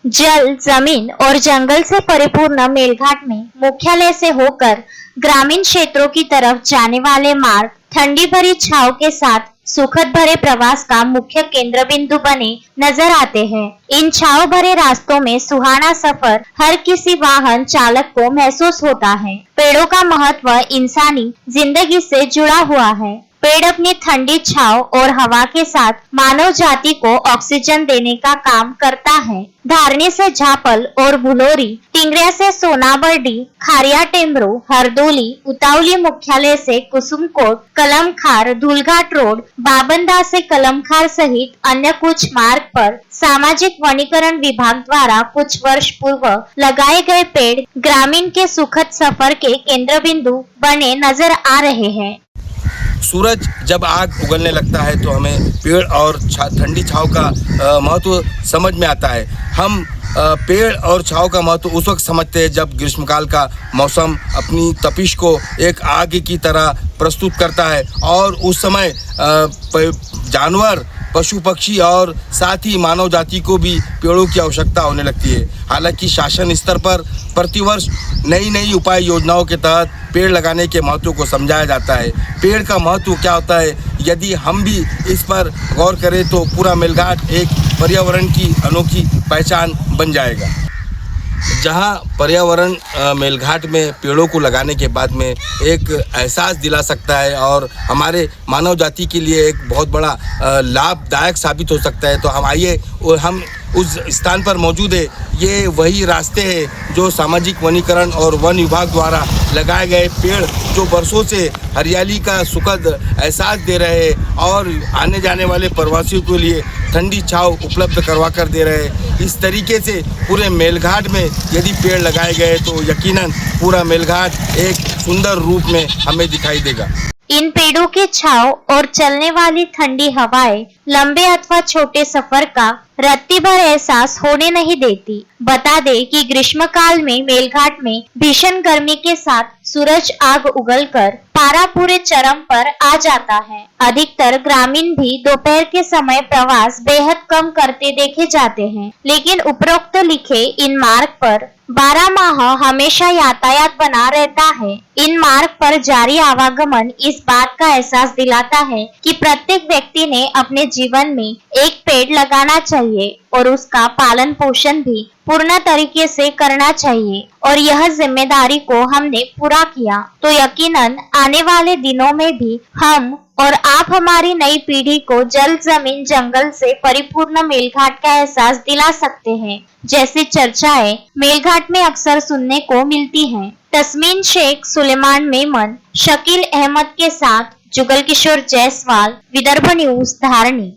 जल, जमीन और जंगल से परिपूर्ण मेलघाट में मुख्यालय से होकर ग्रामीण क्षेत्रों की तरफ जाने वाले मार्ग ठंडी भरी छांव के साथ सुखद भरे प्रवास का मुख्य केंद्र बिंदु बने नजर आते हैं। इन छांव भरे रास्तों में सुहाना सफर हर किसी वाहन चालक को महसूस होता है। पेड़ों का महत्व इंसानी जिंदगी से जुड़ा हुआ है। पेड़ अपनी ठंडी छांव और हवा के साथ मानव जाति को ऑक्सीजन देने का काम करता है। धारणी से झापल और भुलोरी, टिंगरिया से सोनाबर्डी, खारिया टेमरू, हरदोली, उतावली मुख्यालय से कुसुमकोट, कलमखार, धूलघाट रोड, बाबंदा से कलमखार सहित अन्य कुछ मार्ग पर सामाजिक वनीकरण विभाग द्वारा कुछ वर्ष पूर्व लगाए गए पेड़ ग्रामीण के सुखद सफर के केंद्र बिंदु बने नजर आ रहे हैं। सूरज जब आग उगलने लगता है तो हमें पेड़ और ठंडी छांव का महत्व समझ में आता है। हम पेड़ और छांव का महत्व उस वक्त समझते हैं जब ग्रीष्मकाल का मौसम अपनी तपिश को एक आग की तरह प्रस्तुत करता है और उस समय जानवर, पशु पक्षी और साथ ही मानव जाति को भी पेड़ों की आवश्यकता होने लगती है। हालांकि शासन स्तर पर प्रतिवर्ष नई नई उपाय योजनाओं के तहत पेड़ लगाने के महत्व को समझाया जाता है। पेड़ का महत्व क्या होता है, यदि हम भी इस पर गौर करें तो पूरा मेलघाट एक पर्यावरण की अनोखी पहचान बन जाएगा। जहां पर्यावरण मेलघाट में पेड़ों को लगाने के बाद में एक एहसास दिला सकता है और हमारे मानव जाति के लिए एक बहुत बड़ा लाभदायक साबित हो सकता है, तो हम आइए हम उस स्थान पर मौजूद है। ये वही रास्ते हैं जो सामाजिक वनीकरण और वन विभाग द्वारा लगाए गए पेड़ जो वर्षों से हरियाली का सुखद एहसास दे रहे हैं और आने जाने वाले प्रवासियों के लिए ठंडी छांव उपलब्ध करवा कर दे रहे हैं। इस तरीके से पूरे मेलघाट में यदि पेड़ लगाए गए तो यकीनन पूरा मेलघाट एक सुंदर रूप में हमें दिखाई देगा। इन पेड़ों के छांव और चलने वाली ठंडी हवाएं लंबे अथवा छोटे सफर का रत्ती भर एहसास होने नहीं देती। बता दे कि ग्रीष्म काल में मेलघाट में भीषण गर्मी के साथ सूरज आग उगलकर पारा पूरे चरम पर आ जाता है। अधिकतर ग्रामीण भी दोपहर के समय प्रवास बेहद कम करते देखे जाते हैं, लेकिन उपरोक्त लिखे इन मार्ग पर 12 माह हमेशा यातायात बना रहता है। इन मार्ग पर जारी आवागमन इस बात का एहसास दिलाता है कि प्रत्येक व्यक्ति ने अपने जीवन में एक पेड़ लगाना चाहिए और उसका पालन पोषण भी पूर्ण तरीके से करना चाहिए, और यह जिम्मेदारी को हमने पूरा किया तो यकीनन आने वाले दिनों में भी हम और आप हमारी नई पीढ़ी को जल, जमीन, जंगल से परिपूर्ण मेलघाट का एहसास दिला सकते हैं, जैसी चर्चाएं मेलघाट में अक्सर सुनने को मिलती हैं। तस्मीन शेख, सुलेमान मेमन, शकील अहमद के साथ जुगल किशोर जायसवाल, विदर्भ न्यूज, धारणी।